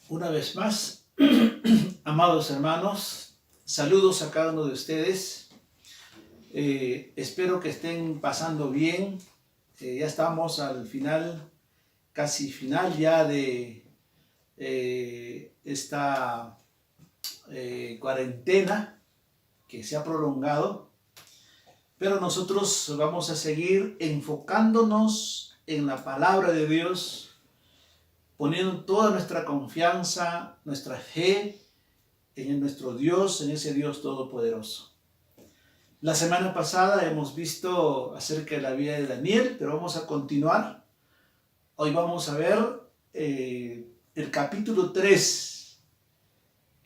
Una vez más, amados hermanos, saludos a cada uno de ustedes. Espero que estén pasando bien. Ya estamos al final, casi final ya de esta cuarentena que se ha prolongado. Pero nosotros vamos a seguir enfocándonos en la palabra de Dios, poniendo toda nuestra confianza, nuestra fe en nuestro Dios, en ese Dios todopoderoso. La semana pasada hemos visto acerca de la vida de Daniel, pero vamos a continuar. Hoy vamos a ver el capítulo 3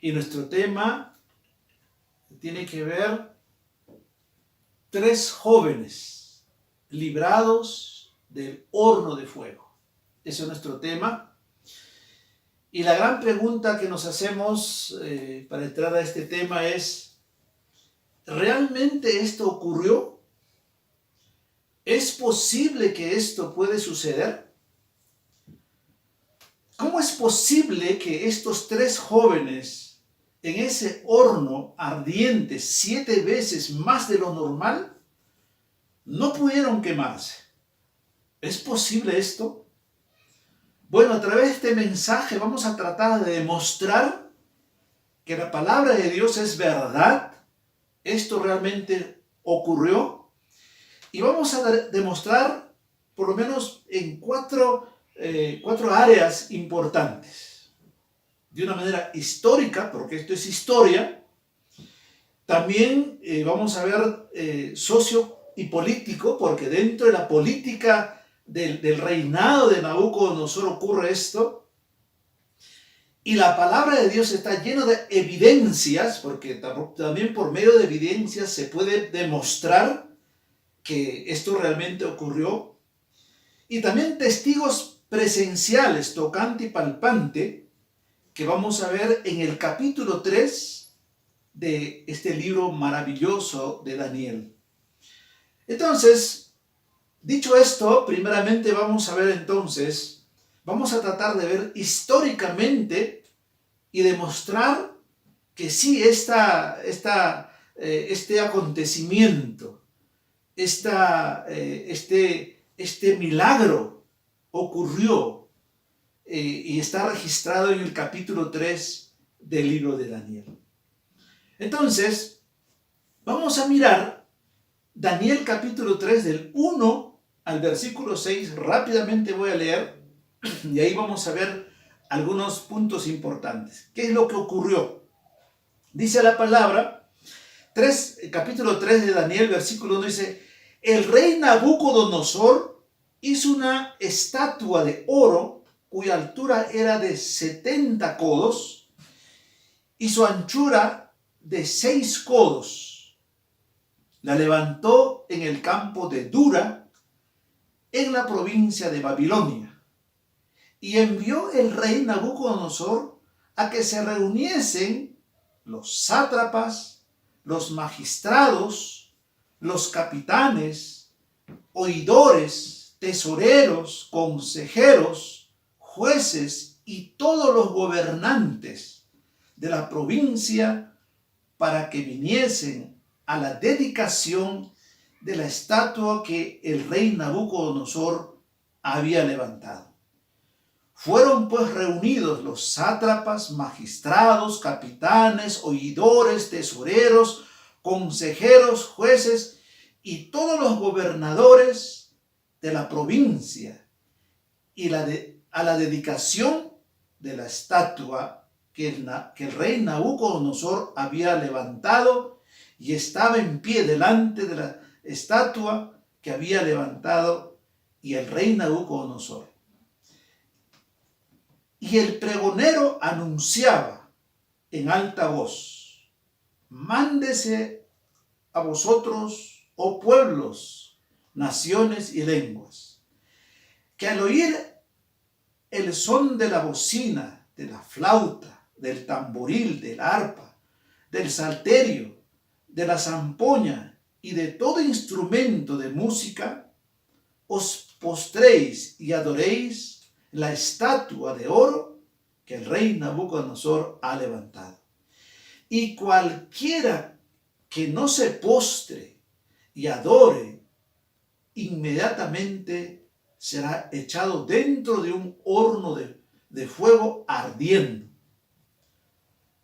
y nuestro tema tiene que ver 3 jóvenes librados del horno de fuego. Ese es nuestro tema. Y la gran pregunta que nos hacemos para entrar a este tema es, ¿realmente esto ocurrió? ¿Es posible que esto puede suceder? ¿Cómo es posible que estos 3 jóvenes en ese horno ardiente 7 veces más de lo normal no pudieron quemarse? ¿Es posible esto? Bueno, a través de este mensaje vamos a tratar de demostrar que la palabra de Dios es verdad. Esto realmente ocurrió. Y vamos a demostrar por lo menos en cuatro áreas importantes. De una manera histórica, porque esto es historia. También vamos a ver socio y político, porque dentro de la política del reinado de Nabucodonosor ocurre esto. Y la palabra de Dios está llena de evidencias, porque también por medio de evidencias se puede demostrar que esto realmente ocurrió. Y también testigos presenciales, tocante y palpante, que vamos a ver en el capítulo 3 de este libro maravilloso de Daniel. Entonces, dicho esto, primeramente vamos a ver entonces, vamos a tratar de ver históricamente y demostrar que sí, este acontecimiento, este milagro ocurrió y está registrado en el capítulo 3 del libro de Daniel. Entonces, vamos a mirar Daniel capítulo 3 del 1 al versículo 6. Rápidamente voy a leer y ahí vamos a ver algunos puntos importantes. ¿Qué es lo que ocurrió? Dice la palabra, capítulo 3 de Daniel, versículo 1, dice: el rey Nabucodonosor hizo una estatua de oro cuya altura era de 70 codos y su anchura de 6 codos. La levantó en el campo de Dura, en la provincia de Babilonia. Y envió el rey Nabucodonosor a que se reuniesen los sátrapas, los magistrados, los capitanes, oidores, tesoreros, consejeros, jueces y todos los gobernantes de la provincia para que viniesen a la dedicación de la estatua que el rey Nabucodonosor había levantado. Fueron pues reunidos los sátrapas, magistrados, capitanes, oidores, tesoreros, consejeros, jueces y todos los gobernadores de la provincia y a la dedicación de la estatua que el rey Nabucodonosor había levantado, y estaba en pie delante de la estatua que había levantado y el rey Nabucodonosor. Y el pregonero anunciaba en alta voz: mándese a vosotros, oh pueblos, naciones y lenguas, que al oír el son de la bocina, de la flauta, del tamboril, del arpa, del salterio, de la zampoña y de todo instrumento de música, os postréis y adoréis la estatua de oro que el rey Nabucodonosor ha levantado. Y cualquiera que no se postre y adore, inmediatamente será echado dentro de un horno de fuego ardiendo.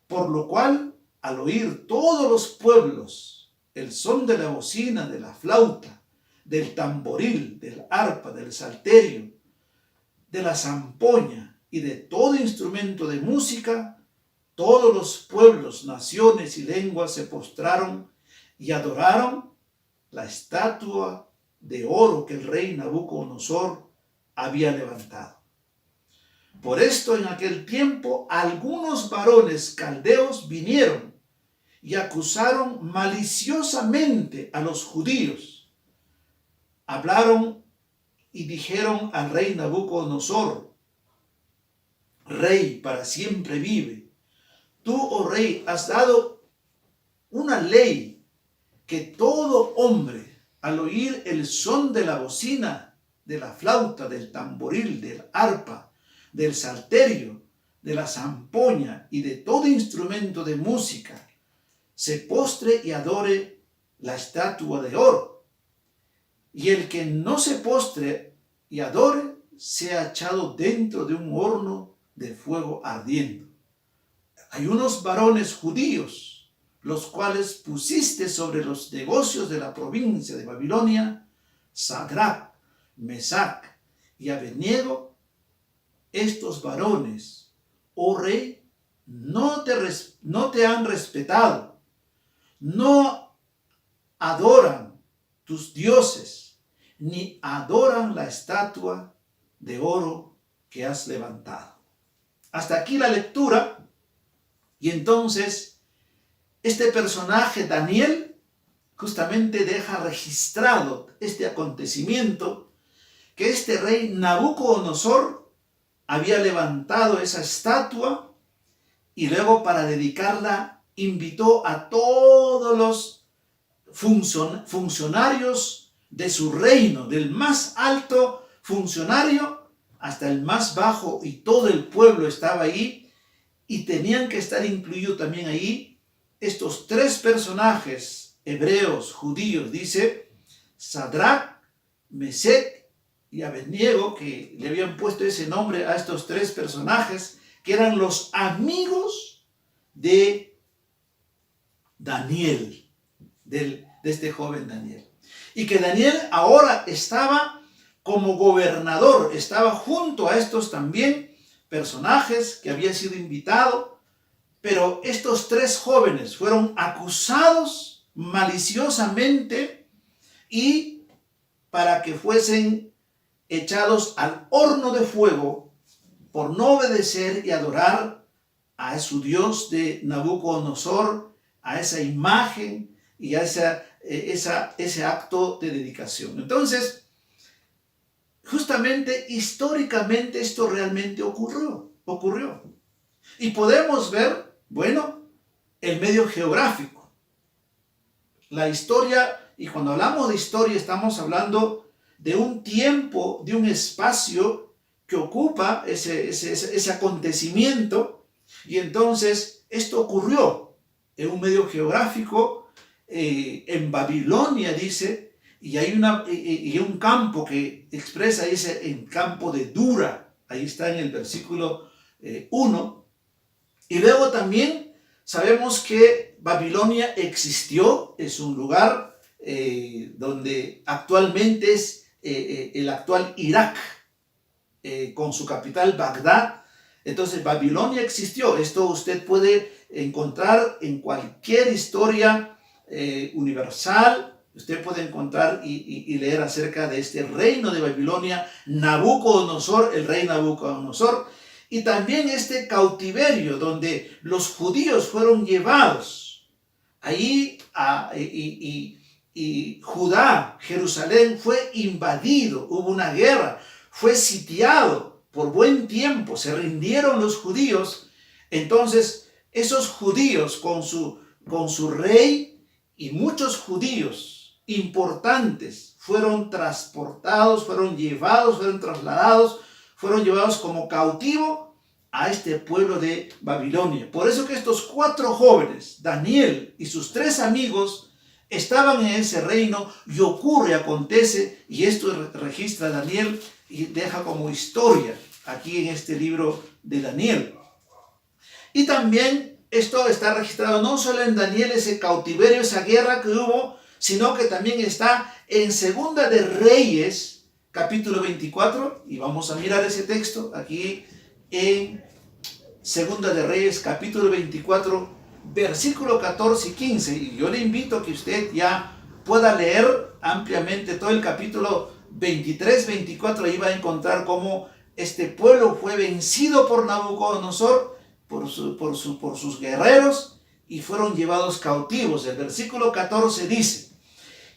Por lo cual, al oír todos los pueblos el son de la bocina, de la flauta, del tamboril, del arpa, del salterio, de la zampoña y de todo instrumento de música, todos los pueblos, naciones y lenguas se postraron y adoraron la estatua de oro que el rey Nabucodonosor había levantado. Por esto en aquel tiempo algunos varones caldeos vinieron y acusaron maliciosamente a los judíos. Hablaron y dijeron al rey Nabucodonosor: Rey, para siempre vive. Tú, oh rey, has dado una ley que todo hombre, al oír el son de la bocina, de la flauta, del tamboril, del arpa, del salterio, de la zampoña y de todo instrumento de música, se postre y adore la estatua de oro. Y el que no se postre y adore, sea echado dentro de un horno de fuego ardiendo. Hay unos varones judíos, los cuales pusiste sobre los negocios de la provincia de Babilonia, Sadrach, Mesach y Abednego. Estos varones, oh rey, no te han respetado, no adoran tus dioses, ni adoran la estatua de oro que has levantado. Hasta aquí la lectura. Y entonces este personaje, Daniel, justamente deja registrado este acontecimiento, que este rey Nabucodonosor había levantado esa estatua y luego, para dedicarla, invitó a todos los funcionarios de su reino, del más alto funcionario hasta el más bajo, y todo el pueblo estaba ahí. Y tenían que estar incluidos también ahí estos tres personajes hebreos, judíos, dice, Sadrach, Mesech y Abednego, que le habían puesto ese nombre a estos tres personajes, que eran los amigos de Daniel, de este joven Daniel. Y que Daniel ahora estaba como gobernador, estaba junto a estos también personajes que habían sido invitados, pero estos tres jóvenes fueron acusados maliciosamente y para que fuesen echados al horno de fuego por no obedecer y adorar a su Dios de Nabucodonosor, a esa imagen y a ese acto de dedicación. Entonces, justamente históricamente esto realmente ocurrió. Y podemos ver, bueno, el medio geográfico. La historia, y cuando hablamos de historia estamos hablando de un tiempo, de un espacio que ocupa ese acontecimiento. Y entonces esto ocurrió en un medio geográfico, en Babilonia, dice. Y hay un campo que expresa, dice, el campo de Dura. Ahí está en el versículo 1. Y luego también sabemos que Babilonia existió, es un lugar donde actualmente es el actual Irak, con su capital Bagdad. Entonces Babilonia existió. Esto usted puede encontrar en cualquier historia universal. Usted puede encontrar y leer acerca de este reino de Babilonia, Nabucodonosor, el rey Nabucodonosor, y también este cautiverio donde los judíos fueron llevados. Ahí y Judá, Jerusalén, fue invadido, hubo una guerra, fue sitiado por buen tiempo, se rindieron los judíos. Entonces esos judíos con su rey y muchos judíos importantes fueron transportados, fueron llevados, fueron trasladados, fueron llevados como cautivo a este pueblo de Babilonia. Por eso que estos 4 jóvenes, Daniel y sus 3 amigos, estaban en ese reino y acontece, y esto registra Daniel y deja como historia aquí en este libro de Daniel. Y también esto está registrado no solo en Daniel, ese cautiverio, esa guerra que hubo, sino que también está en Segunda de Reyes, capítulo 24, y vamos a mirar ese texto aquí en Segunda de Reyes, capítulo 24, versículo 14 y 15. Y yo le invito a que usted ya pueda leer ampliamente todo el capítulo 23, 24. Ahí va a encontrar cómo este pueblo fue vencido por Nabucodonosor, por sus guerreros, y fueron llevados cautivos. El versículo 14 dice: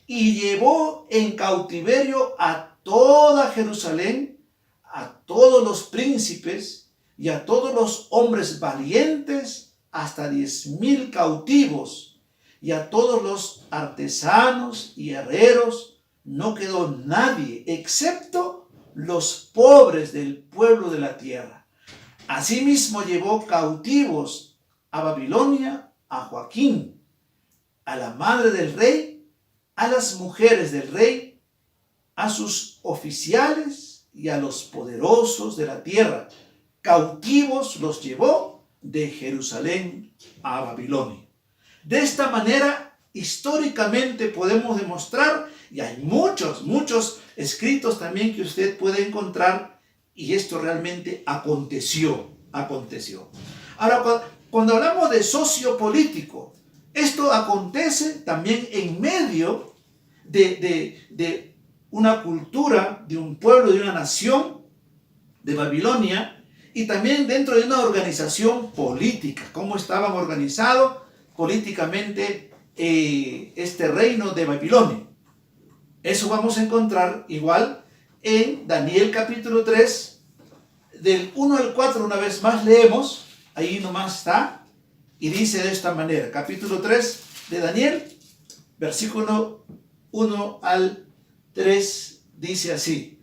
y llevó en cautiverio a toda Jerusalén, a todos los príncipes y a todos los hombres valientes, hasta 10,000 cautivos, y a todos los artesanos y herreros. No quedó nadie, excepto los pobres del pueblo de la tierra. Asimismo llevó cautivos a Babilonia a Joaquín, a la madre del rey, a las mujeres del rey, a sus oficiales y a los poderosos de la tierra. Cautivos los llevó de Jerusalén a Babilonia. De esta manera, históricamente podemos demostrar, y hay muchos escritos también que usted puede encontrar, y esto realmente aconteció. Ahora, cuando hablamos de sociopolítico, esto acontece también en medio de una cultura, de un pueblo, de una nación, de Babilonia, y también dentro de una organización política, cómo estaban organizados políticamente este reino de Babilonia. Eso vamos a encontrar igual en Daniel capítulo 3, del 1 al 4, una vez más leemos, ahí nomás está, y dice de esta manera, capítulo 3 de Daniel, versículo 1 al 3, dice así,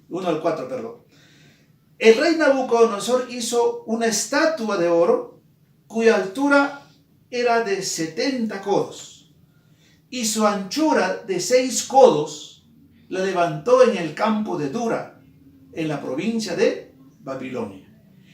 1 al 4, perdón. El rey Nabucodonosor hizo una estatua de oro cuya altura era de 70 codos y su anchura de 6 codos. La levantó en el campo de Dura, en la provincia de Babilonia.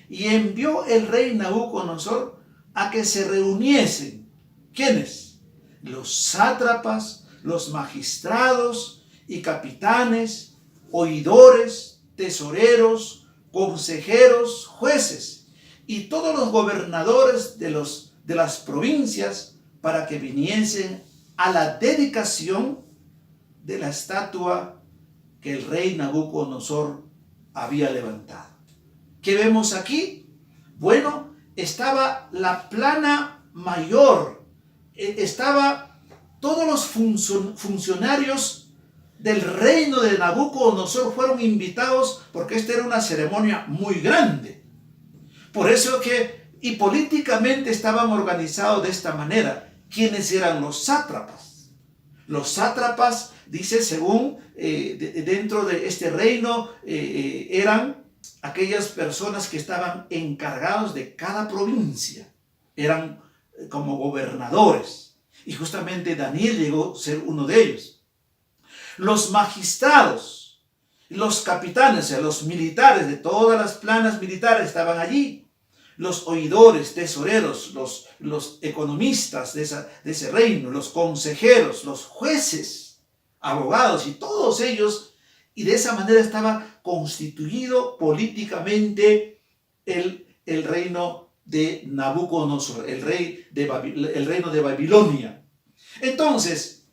Y envió el rey Nabucodonosor a que se reuniesen. ¿Quiénes? Los sátrapas, los magistrados y capitanes, oidores, tesoreros, consejeros, jueces y todos los gobernadores de las provincias, para que viniesen a la dedicación de la estatua que el rey Nabucodonosor había levantado. ¿Qué vemos aquí? Bueno, estaba la plana mayor, estaba todos los funcionarios del reino de Nabucodonosor fueron invitados, porque esta era una ceremonia muy grande. Por eso y políticamente estaban organizados de esta manera. ¿Quiénes eran los sátrapas? Los sátrapas, dice, según dentro de este reino, eran aquellas personas que estaban encargados de cada provincia. Eran como gobernadores. Y justamente Daniel llegó a ser uno de ellos. Los magistrados, los capitanes, o sea, los militares de todas las planas militares estaban allí. Los oidores, tesoreros, los economistas de ese reino, los consejeros, los jueces, abogados y todos ellos. Y de esa manera estaba constituido políticamente el reino de Nabucodonosor, el reino de Babilonia. Entonces,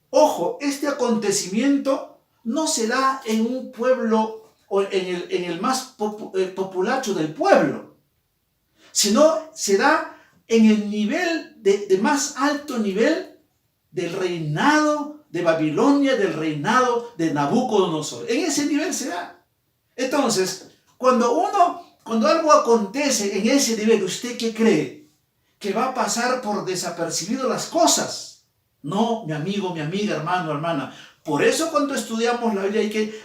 ojo, este acontecimiento no se da en un pueblo o en el más populacho del pueblo, sino se da en el nivel de más alto nivel del reinado de Babilonia, del reinado de Nabucodonosor. En ese nivel se da. Entonces, cuando algo acontece en ese nivel, ¿usted qué cree? ¿Que va a pasar por desapercibido las cosas? No, mi amigo, mi amiga, hermano, hermana. Por eso cuando estudiamos la Biblia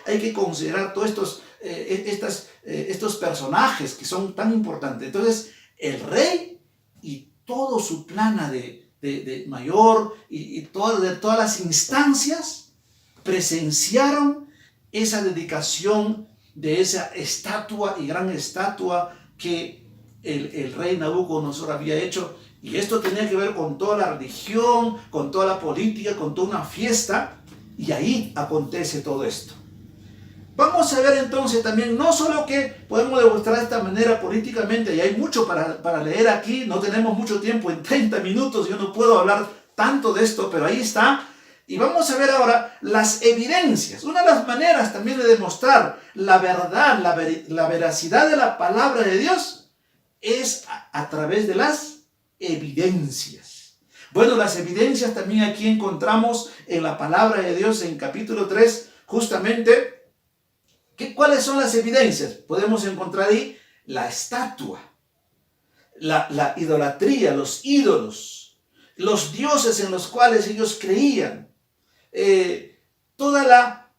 hay que considerar todos estos personajes que son tan importantes. Entonces, el rey y todo su plana de mayor y todas las instancias presenciaron esa dedicación de esa estatua y gran estatua que el rey Nabucodonosor había hecho. Y esto tenía que ver con toda la religión, con toda la política, con toda una fiesta. Y ahí acontece todo esto. Vamos a ver entonces también, no solo que podemos demostrar de esta manera políticamente, y hay mucho para leer aquí, no tenemos mucho tiempo, en 30 minutos yo no puedo hablar tanto de esto, pero ahí está. Y vamos a ver ahora las evidencias. Una de las maneras también de demostrar la verdad, la veracidad de la palabra de Dios es a través de las evidencias. Bueno, las evidencias también aquí encontramos en la palabra de Dios en capítulo 3, justamente. ¿Cuáles son las evidencias? Podemos encontrar ahí la estatua, la idolatría, los ídolos, los dioses en los cuales ellos creían, toda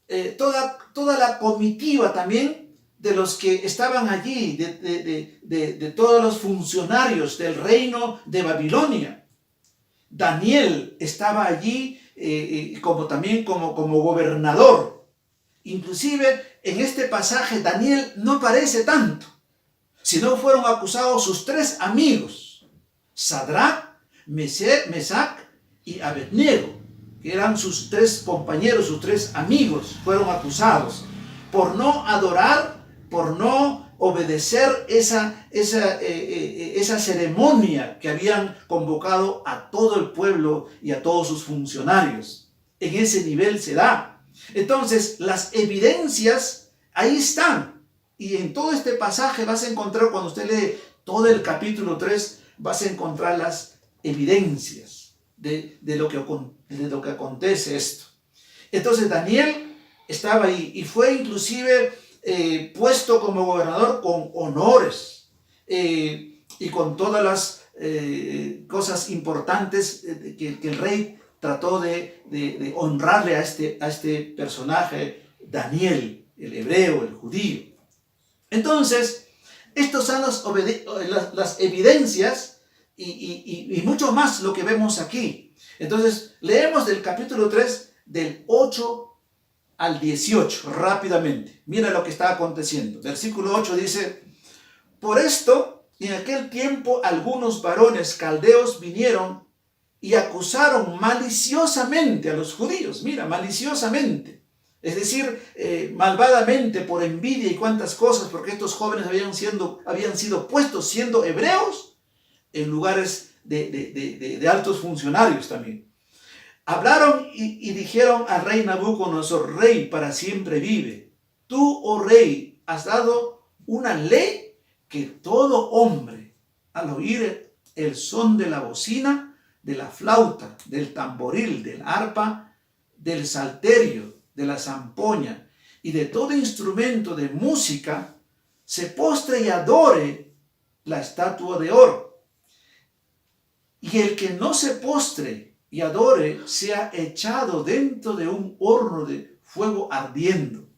la comitiva también de los que estaban allí, de todos los funcionarios del reino de Babilonia. Daniel estaba allí también como gobernador. Inclusive en este pasaje Daniel no aparece tanto, sino fueron acusados sus 3 amigos, Sadrach, Mesach y Abednego, que eran sus 3 compañeros, sus 3 amigos, fueron acusados por no adorar, por no obedecer esa ceremonia que habían convocado a todo el pueblo y a todos sus funcionarios. En ese nivel se da. Entonces, las evidencias ahí están. Y en todo este pasaje vas a encontrar, cuando usted lee todo el capítulo 3, vas a encontrar las evidencias de lo que acontece esto. Entonces, Daniel estaba ahí y fue inclusive puesto como gobernador con honores y con todas las cosas importantes que el rey trató de honrarle a este personaje, Daniel, el hebreo, el judío. Entonces, estas son las evidencias y mucho más lo que vemos aquí. Entonces, leemos del capítulo 3, del 8 al 18, rápidamente. Mira lo que está aconteciendo. Versículo 8 dice: por esto, en aquel tiempo, algunos varones caldeos vinieron y acusaron maliciosamente a los judíos. Mira, maliciosamente. Es decir, malvadamente, por envidia y cuantas cosas, porque estos jóvenes habían sido puestos siendo hebreos en lugares de altos funcionarios también. Hablaron y dijeron al rey Nabucodonosor: rey, para siempre vive. Tú, oh rey, has dado una ley que todo hombre, al oír el son de la bocina, de la flauta, del tamboril, del arpa, del salterio, de la zampoña y de todo instrumento de música, se postre y adore la estatua de oro. Y el que no se postre y adore sea echado dentro de un horno de fuego ardiendo.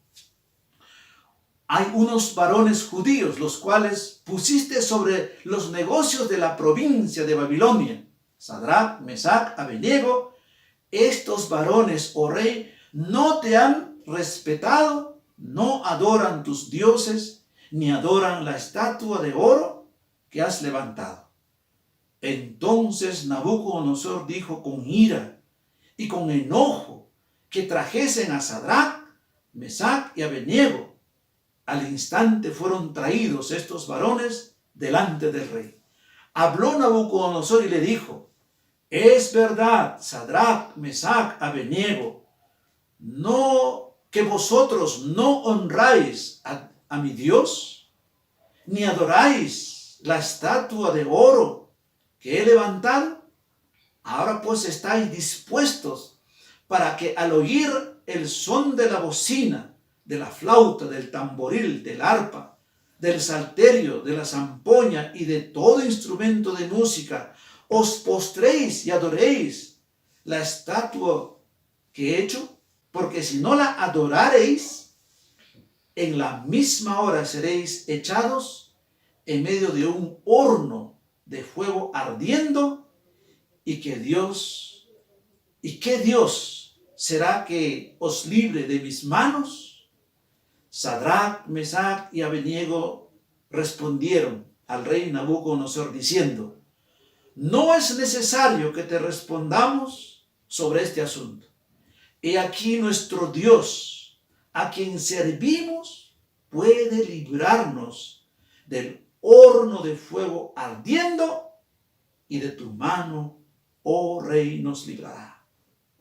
Hay unos varones judíos, los cuales pusiste sobre los negocios de la provincia de Babilonia, Sadrach, Mesach, Abednego. Estos varones, oh rey, no te han respetado, no adoran tus dioses, ni adoran la estatua de oro que has levantado. Entonces Nabucodonosor dijo con ira y con enojo que trajesen a Sadrach, Mesach y Abednego. Al instante fueron traídos estos varones delante del rey. Habló Nabucodonosor y le dijo: es verdad, Sadrach, Mesach, Abednego, no que vosotros no honráis a mi Dios, ni adoráis la estatua de oro que he levantado. Ahora pues estáis dispuestos para que al oír el son de la bocina, de la flauta, del tamboril, del arpa, del salterio, de la zampoña y de todo instrumento de música, os postréis y adoréis la estatua que he hecho, porque si no la adorareis, en la misma hora seréis echados en medio de un horno de fuego ardiendo, y qué Dios será que os libre de mis manos. Sadrach, Mesach y Abednego respondieron al rey Nabucodonosor diciendo: no es necesario que te respondamos sobre este asunto. He aquí nuestro Dios, a quien servimos, puede librarnos del horno de fuego ardiendo, y de tu mano, oh rey, nos librará.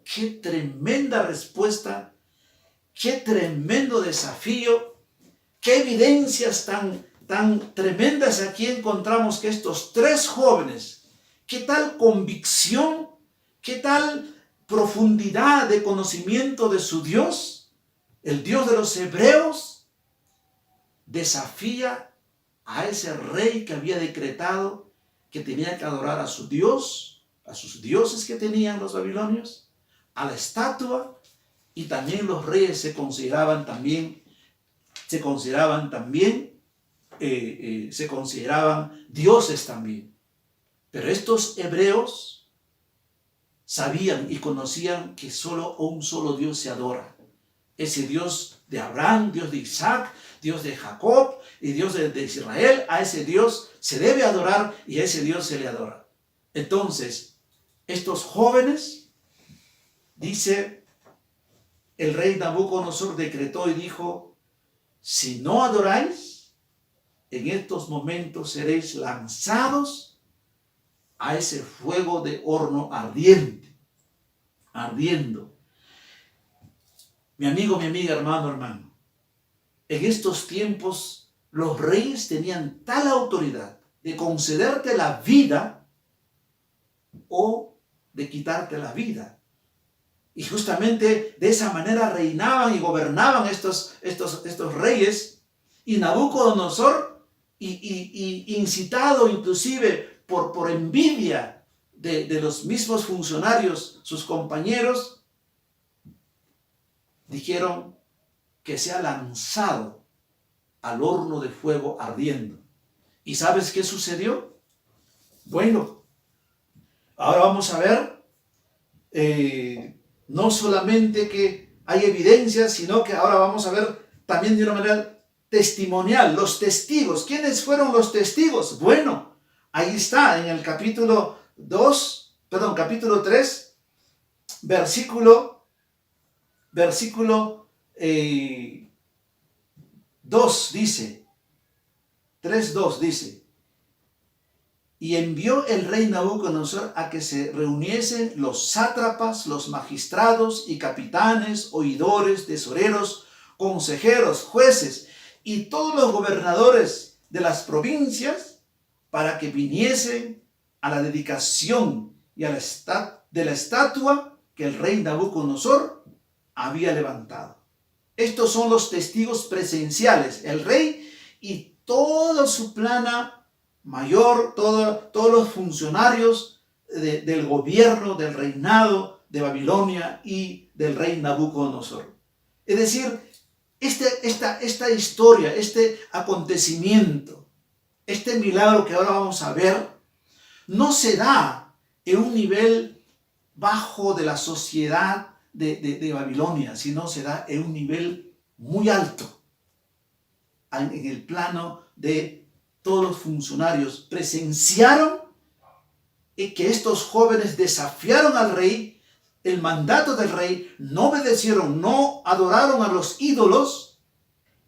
Qué tremenda respuesta, qué tremendo desafío, qué evidencias tan tremendas aquí encontramos que estos tres jóvenes, qué tal convicción, qué tal profundidad de conocimiento de su Dios, el Dios de los hebreos, desafía a ese rey que había decretado que tenía que adorar a su Dios, a sus dioses que tenían los babilonios, a la estatua, y también los reyes se consideraban dioses también. Pero estos hebreos sabían y conocían que solo un solo Dios se adora. Ese Dios de Abraham, Dios de Isaac, Dios de Jacob y Dios de Israel, a ese Dios se debe adorar y a ese Dios se le adora. Entonces, estos jóvenes, dice, el rey Nabucodonosor decretó y dijo: si no adoráis, en estos momentos seréis lanzados a ese fuego de horno ardiendo. Mi amigo, mi amiga, hermano, en estos tiempos los reyes tenían tal autoridad de concederte la vida o de quitarte la vida. Y justamente de esa manera reinaban y gobernaban estos reyes. Y Nabucodonosor, incitado inclusive por envidia de los mismos funcionarios, sus compañeros, dijeron que sea lanzado al horno de fuego ardiendo. ¿Y sabes qué sucedió? Bueno, ahora vamos a ver, no solamente que hay evidencias, sino que ahora vamos a ver también de una manera testimonial, los testigos. ¿Quiénes fueron los testigos? Bueno, ahí está en el capítulo 3, versículo 2 dice, 3:2 dice: y envió el rey Nabucodonosor a que se reuniesen los sátrapas, los magistrados y capitanes, oidores, tesoreros, consejeros, jueces y todos los gobernadores de las provincias, para que viniesen a la dedicación y a de la estatua que el rey Nabucodonosor había levantado. Estos son los testigos presenciales, el rey y toda su plana mayor, todos los funcionarios del gobierno, del reinado de Babilonia y del rey Nabucodonosor. Es decir, esta historia, este acontecimiento, este milagro que ahora vamos a ver, no se da en un nivel bajo de la sociedad de Babilonia, sino se da en un nivel muy alto, en el plano de todos los funcionarios. Presenciaron que estos jóvenes desafiaron al rey, el mandato del rey, no obedecieron, no adoraron a los ídolos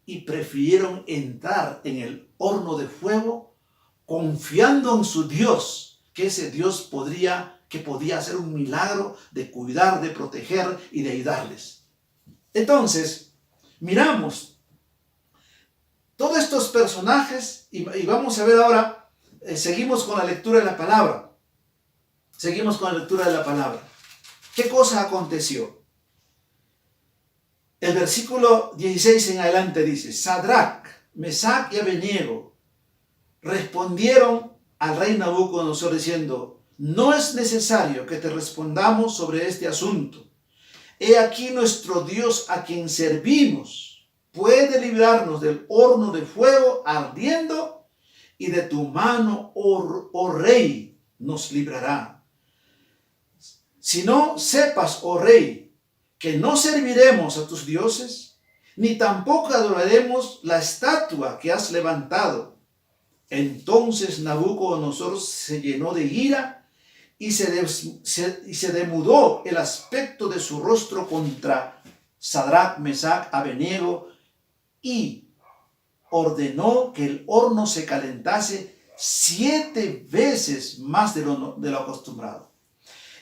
y prefirieron entrar en el horno de fuego confiando en su Dios, que ese Dios podía hacer un milagro de cuidar, de proteger y de ayudarles. Entonces, miramos todos estos personajes y vamos a ver ahora, seguimos con la lectura de la palabra. ¿Qué cosa aconteció? El versículo 16 en adelante dice: Sadrach, Mesach y Abednego respondieron al rey Nabucodonosor diciendo: no es necesario que te respondamos sobre este asunto. He aquí nuestro Dios, a quien servimos, puede librarnos del horno de fuego ardiendo, y de tu mano, oh rey, nos librará. Si no sepas, oh rey, que no serviremos a tus dioses, ni tampoco adoraremos la estatua que has levantado. Entonces Nabucodonosor se llenó de ira y se demudó el aspecto de su rostro contra Sadrach, Mesach, Abednego, y ordenó que el horno se calentase 7 veces más de lo acostumbrado.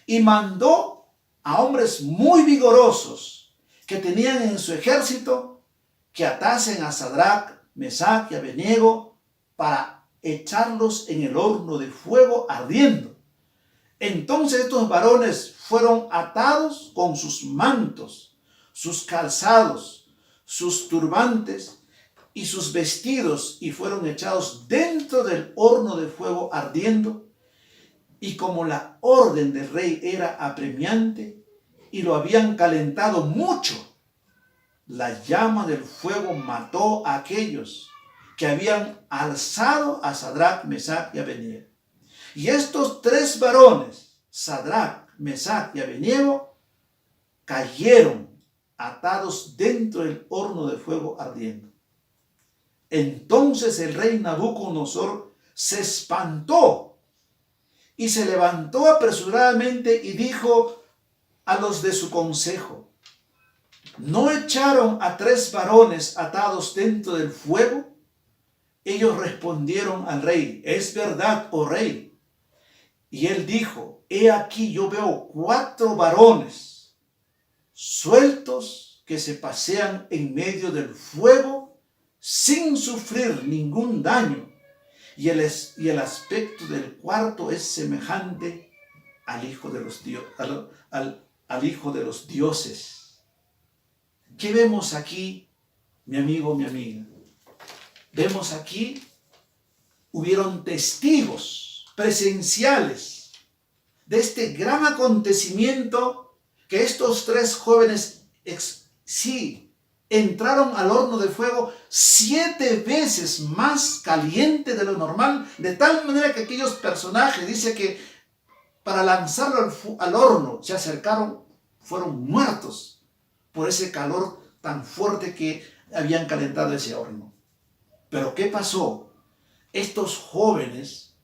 Y mandó a hombres muy vigorosos que tenían en su ejército que atasen a Sadrach, Mesach y Abednego para echarlos en el horno de fuego ardiendo. Entonces estos varones fueron atados con sus mantos, sus calzados, sus turbantes y sus vestidos, y fueron echados dentro del horno de fuego ardiendo. Y como la orden del rey era apremiante y lo habían calentado mucho, la llama del fuego mató a aquellos que habían alzado a Sadrach, Mesach y Abednego. Y estos 3 varones, Sadrach, Mesach y Abednego, cayeron atados dentro del horno de fuego ardiendo. Entonces el rey Nabucodonosor se espantó y se levantó apresuradamente y dijo a los de su consejo: ¿no echaron a 3 varones atados dentro del fuego? Ellos respondieron al rey: es verdad, oh rey. Y él dijo: he aquí, yo veo 4 varones sueltos que se pasean en medio del fuego sin sufrir ningún daño, y el aspecto del cuarto es semejante al hijo de los al hijo de los dioses. ¿Qué vemos aquí, mi amigo, mi amiga? Vemos aquí, hubieron testigos presenciales de este gran acontecimiento, que estos 3 jóvenes entraron al horno de fuego 7 veces más caliente de lo normal, de tal manera que aquellos personajes, dice que para lanzarlo al horno se acercaron, fueron muertos por ese calor tan fuerte que habían calentado ese horno. Pero ¿qué pasó? Estos jóvenes,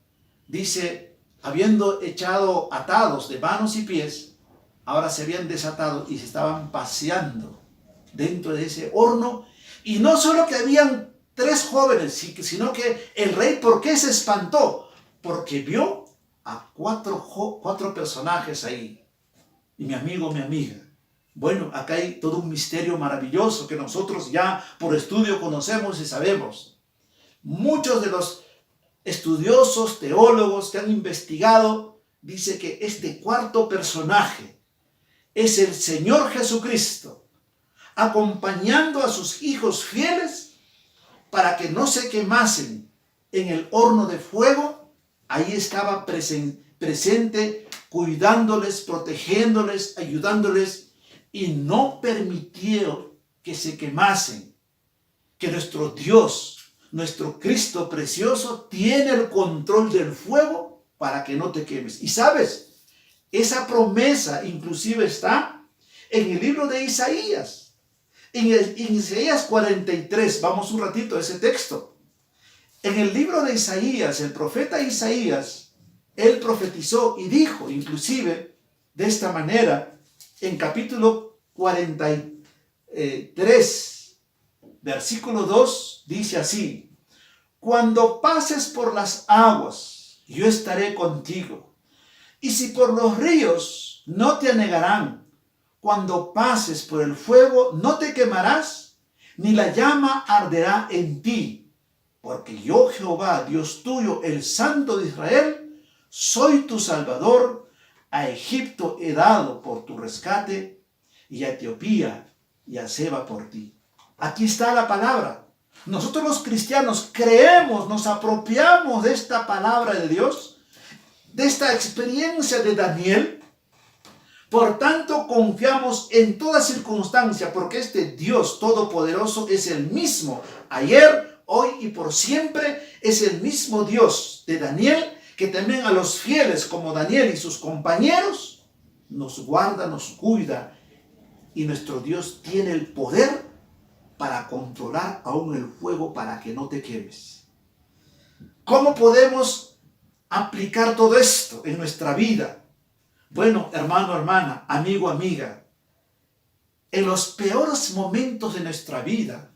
dice, habiendo echado atados de manos y pies, ahora se habían desatado y se estaban paseando dentro de ese horno. Y no solo que habían 3 jóvenes, sino que el rey, ¿por qué se espantó? Porque vio a 4 personajes ahí. Y mi amigo, mi amiga, bueno, acá hay todo un misterio maravilloso que nosotros ya por estudio conocemos y sabemos. Muchos de los estudiosos, teólogos que han investigado, dice que este 4º personaje es el Señor Jesucristo, acompañando a sus hijos fieles para que no se quemasen en el horno de fuego. Ahí estaba presente, cuidándoles, protegiéndoles, ayudándoles, y no permitió que se quemasen. Que nuestro Dios, nuestro Cristo precioso, tiene el control del fuego para que no te quemes. Y sabes, esa promesa inclusive está en el libro de Isaías. En Isaías 43, vamos un ratito a ese texto. En el libro de Isaías, el profeta Isaías, él profetizó y dijo, inclusive, de esta manera, en capítulo 43, versículo 2, dice así: cuando pases por las aguas, yo estaré contigo, y si por los ríos, no te anegarán. Cuando pases por el fuego, no te quemarás, ni la llama arderá en ti. Porque yo, Jehová, Dios tuyo, el Santo de Israel, soy tu Salvador. A Egipto he dado por tu rescate, y a Etiopía y a Seba por ti. Aquí está la palabra. Nosotros los cristianos creemos, nos apropiamos de esta palabra de Dios, de esta experiencia de Daniel, Por tanto, confiamos en toda circunstancia, porque este Dios todopoderoso es el mismo ayer, hoy y por siempre. Es el mismo Dios de Daniel, que también a los fieles como Daniel y sus compañeros nos guarda, nos cuida, y nuestro Dios tiene el poder para controlar aún el fuego para que no te quemes. ¿Cómo podemos aplicar todo esto en nuestra vida? Bueno, hermano, hermana, amigo, amiga, en los peores momentos de nuestra vida,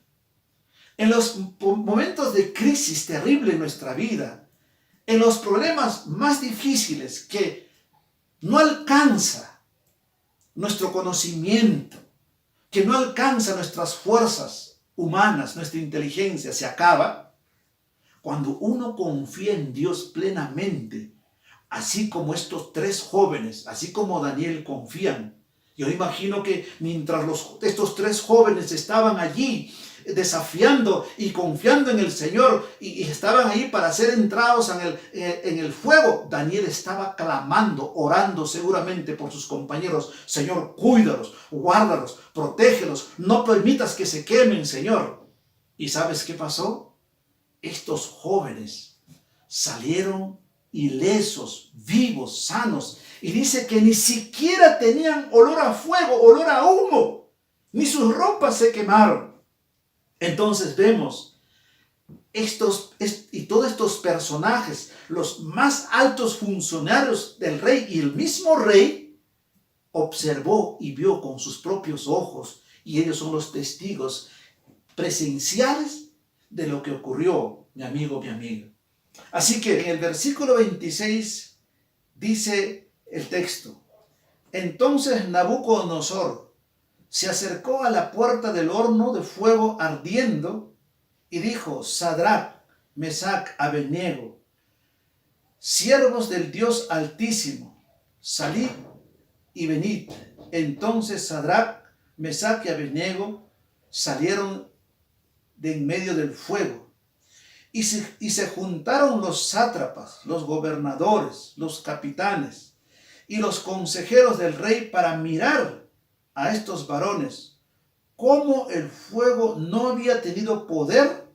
en los momentos de crisis terrible en nuestra vida, en los problemas más difíciles que no alcanza nuestro conocimiento, que no alcanza nuestras fuerzas humanas, nuestra inteligencia se acaba, cuando uno confía en Dios plenamente, así como estos tres jóvenes, así como Daniel confían. Yo imagino que mientras estos tres jóvenes estaban allí desafiando y confiando en el Señor y estaban ahí para ser entrados en el fuego, Daniel estaba clamando, orando seguramente por sus compañeros. Señor, cuídalos, guárdalos, protégelos, no permitas que se quemen, Señor. ¿Y sabes qué pasó? Estos jóvenes salieron ilesos, vivos, sanos. Y dice que ni siquiera tenían olor a fuego, olor a humo, ni sus ropas se quemaron. Entonces vemos todos estos personajes, los más altos funcionarios del rey, y el mismo rey observó y vio con sus propios ojos, y ellos son los testigos presenciales de lo que ocurrió, mi amigo, mi amiga. Así que en el versículo 26 dice el texto: entonces Nabucodonosor se acercó a la puerta del horno de fuego ardiendo y dijo: Sadrach, Mesac, Abednego, siervos del Dios Altísimo, salid y venid. Entonces Sadrach, Mesac y Abednego salieron de en medio del fuego. Y se juntaron los sátrapas, los gobernadores, los capitanes y los consejeros del rey para mirar a estos varones, cómo el fuego no había tenido poder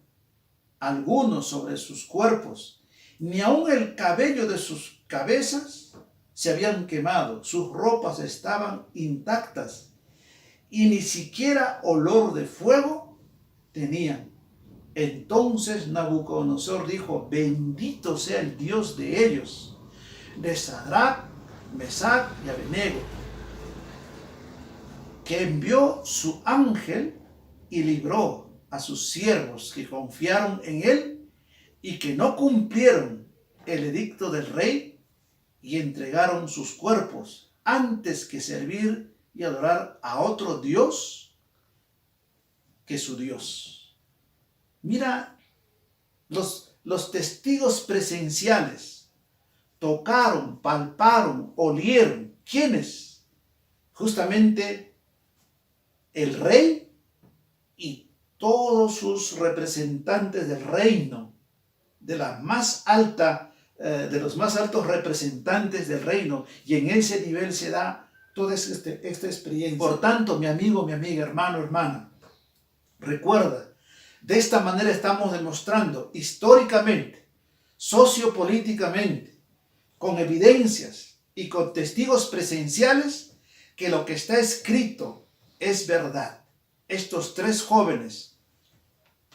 alguno sobre sus cuerpos, ni aun el cabello de sus cabezas se habían quemado, sus ropas estaban intactas, y ni siquiera olor de fuego tenían. Entonces Nabucodonosor dijo: bendito sea el Dios de ellos, de Sadrach, Mesac y Abednego, que envió su ángel y libró a sus siervos que confiaron en él y que no cumplieron el edicto del rey y entregaron sus cuerpos antes que servir y adorar a otro Dios que su Dios. Mira, los testigos presenciales tocaron, palparon, olieron. ¿Quiénes? Justamente el rey y todos sus representantes del reino, de los más altos representantes del reino, y en ese nivel se da toda esta experiencia. Por tanto, mi amigo, mi amiga, hermano, hermana, recuerda, de esta manera estamos demostrando históricamente, sociopolíticamente, con evidencias y con testigos presenciales, que lo que está escrito es verdad. Estos tres jóvenes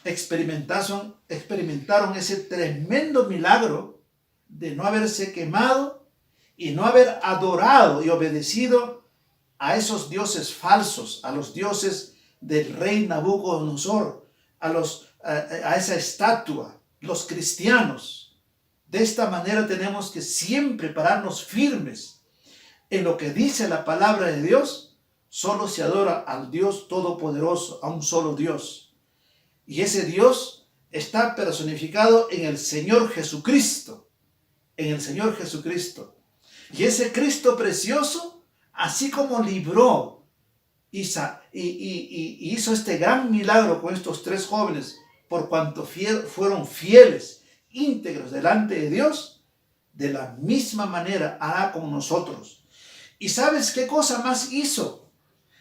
experimentaron ese tremendo milagro de no haberse quemado y no haber adorado y obedecido a esos dioses falsos, a los dioses del rey Nabucodonosor, a esa estatua, los cristianos. De esta manera tenemos que siempre pararnos firmes en lo que dice la palabra de Dios. Solo se adora al Dios Todopoderoso, a un solo Dios. Y ese Dios está personificado en el Señor Jesucristo, en el Señor Jesucristo. Y ese Cristo precioso, así como libró y hizo este gran milagro con estos tres jóvenes, por cuanto fueron fieles, íntegros delante de Dios, de la misma manera hará con nosotros. ¿Y sabes qué cosa más hizo?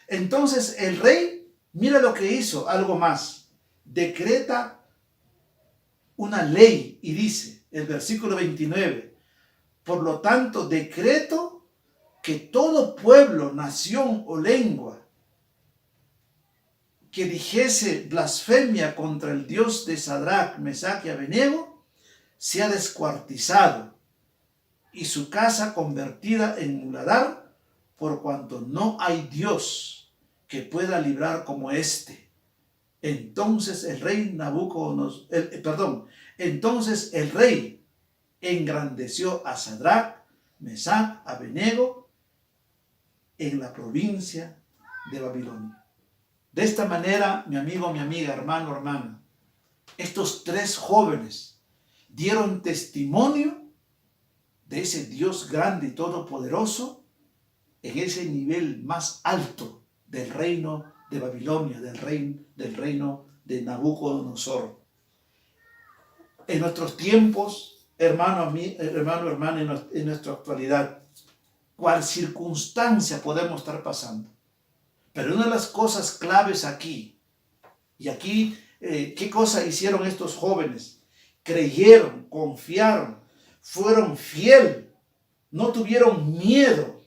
Entonces el rey, mira lo que hizo, algo más. Decreta una ley y dice, el versículo 29, por lo tanto decreto que todo pueblo, nación o lengua que dijese blasfemia contra el Dios de Sadrach, Mesach y Abednego, sea descuartizado y su casa convertida en muladar, por cuanto no hay Dios que pueda librar como éste. Entonces el rey Nabucodonosor, entonces el rey engrandeció a Sadrach, Mesach, Abednego en la provincia de Babilonia. De esta manera, mi amigo, mi amiga, hermano, hermana, estos tres jóvenes dieron testimonio de ese Dios grande y todopoderoso en ese nivel más alto del reino de Babilonia, del reino de Nabucodonosor. En nuestros tiempos, hermano, hermana, en nuestra actualidad, cuál circunstancia podemos estar pasando. Pero una de las cosas claves aquí, y aquí, ¿qué cosa hicieron estos jóvenes? Creyeron, confiaron, fueron fieles, no tuvieron miedo,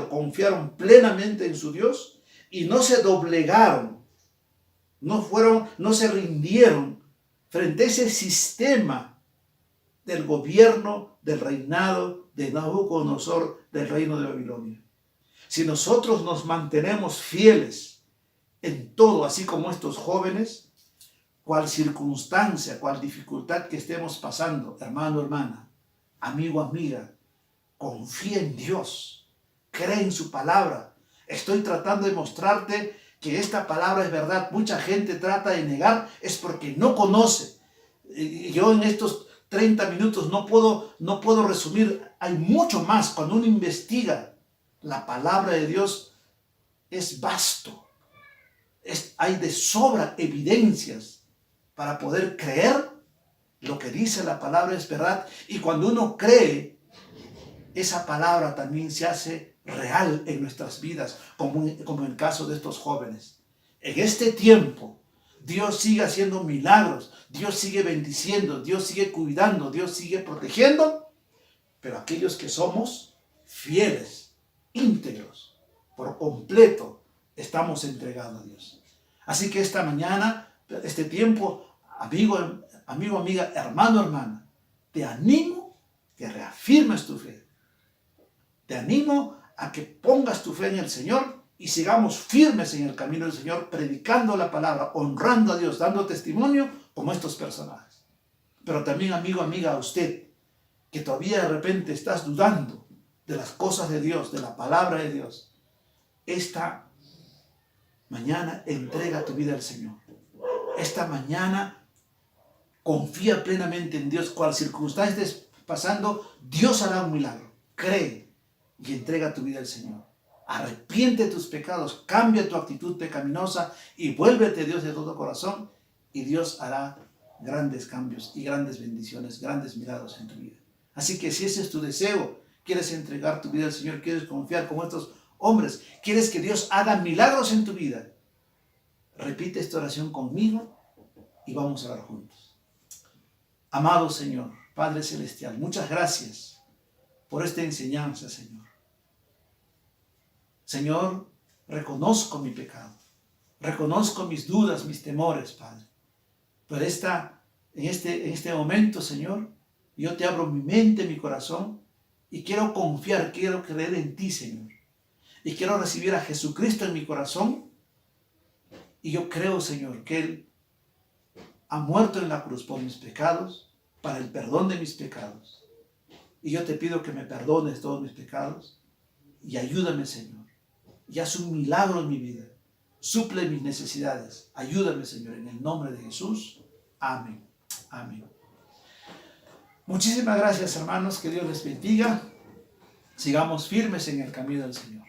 confiaron plenamente en su Dios y no se doblegaron, no se rindieron frente a ese sistema del gobierno, del reinado de Nabucodonosor, del reino de Babilonia. Si nosotros nos mantenemos fieles en todo, así como estos jóvenes, cual circunstancia, cual dificultad que estemos pasando, hermano, hermana, amigo, amiga, confía en Dios, cree en su palabra. Estoy tratando de mostrarte que esta palabra es verdad. Mucha gente trata de negar, es porque no conoce. Yo en estos 30 minutos no puedo resumir, hay mucho más. Cuando uno investiga la palabra de Dios, es vasto. Hay de sobra evidencias para poder creer lo que dice la palabra es verdad. Y cuando uno cree, esa palabra también se hace real en nuestras vidas, como en el caso de estos jóvenes. En este tiempo, Dios sigue haciendo milagros, Dios sigue bendiciendo, Dios sigue cuidando, Dios sigue protegiendo, pero aquellos que somos fieles, íntegros, por completo, estamos entregados a Dios. Así que esta mañana, este tiempo, amigo, amiga, hermano, hermana, te animo que reafirmes tu fe. Te animo a que pongas tu fe en el Señor y sigamos firmes en el camino del Señor, predicando la palabra, honrando a Dios, dando testimonio como estos personajes. Pero también, amigo, amiga, a usted, que todavía de repente estás dudando de las cosas de Dios, de la palabra de Dios, esta mañana entrega tu vida al Señor. Esta mañana confía plenamente en Dios. Cual circunstancia estés pasando, Dios hará un milagro. Cree y entrega tu vida al Señor. Arrepiente tus pecados, cambia tu actitud pecaminosa y vuélvete a Dios de todo corazón, y Dios hará grandes cambios y grandes bendiciones, grandes milagros en tu vida. Así que si ese es tu deseo, quieres entregar tu vida al Señor, quieres confiar como estos hombres, quieres que Dios haga milagros en tu vida, repite esta oración conmigo y vamos a orar juntos. Amado Señor, Padre Celestial, muchas gracias por esta enseñanza, Señor. Señor, reconozco mi pecado, reconozco mis dudas, mis temores, Padre. Pero en este momento, Señor, yo te abro mi mente, mi corazón, y quiero confiar, quiero creer en ti, Señor. Y quiero recibir a Jesucristo en mi corazón. Y yo creo, Señor, que Él ha muerto en la cruz por mis pecados, para el perdón de mis pecados. Y yo te pido que me perdones todos mis pecados y ayúdame, Señor. Y haz un milagro en mi vida. Suple mis necesidades. Ayúdame, Señor, en el nombre de Jesús. Amén. Amén. Muchísimas gracias, hermanos. Que Dios les bendiga. Sigamos firmes en el camino del Señor.